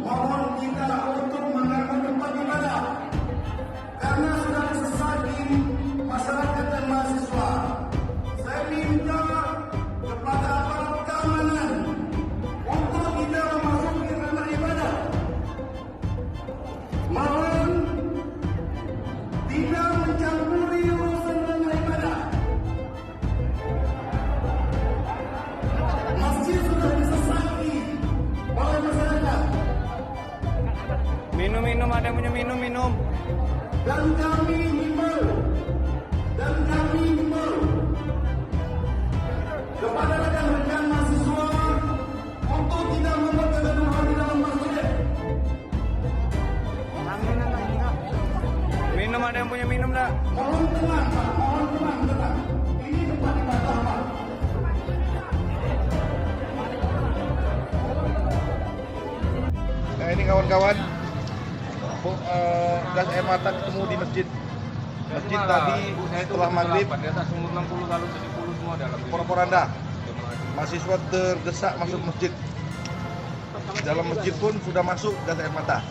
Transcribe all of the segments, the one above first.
Mohon kita untuk mengatur tempat ibadah karena sudah sesaki masyarakat dan mahasiswa. Saya minta kepada aparat keamanan untuk tidak memasuki ranah ibadah. Mohon tidak mencampuri urusan ranah ibadah. Masjid sudah disesaki oleh masyarakat. Minum, ada yang punya minum. Dan kami himbau kepada rekan-rekan mahasiswa untuk tidak membuat kegaduhan di dalam masjid. Minum, ada yang punya minum dah. Mohon tenang, Pak. Mohon tenang. Ini tempat ibadah, Pak. Nah, ini kawan-kawan, gas air mata ketemu di masjid. Masjid tadi setelah maghrib, Poranda, mahasiswa terdesak masuk masjid. Dalam masjid pun sudah masuk gas air mata.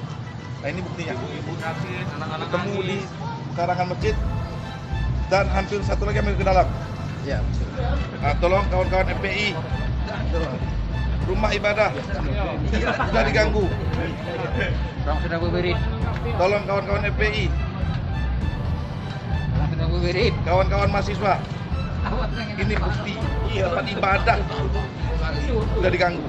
Nah, ini buktinya. Ketemu di karangan masjid dan hampir satu lagi ambil ke dalam. Ya. Nah, tolong kawan-kawan FPI, rumah ibadah sudah diganggu. Orang sudah berberit. Tolong kawan-kawan FPI, Orang sudah berberit. kawan-kawan mahasiswa, ini bukti tempat ibadah sudah diganggu.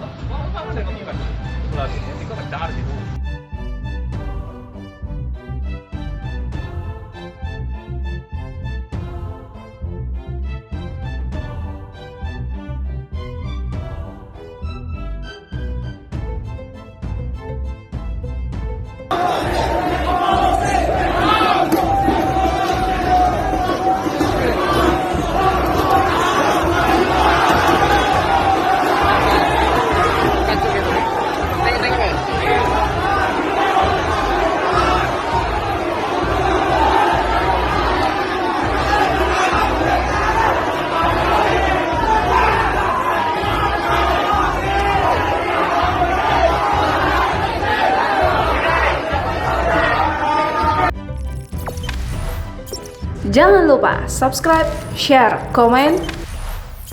Jangan lupa subscribe, share, komen,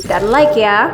dan like ya.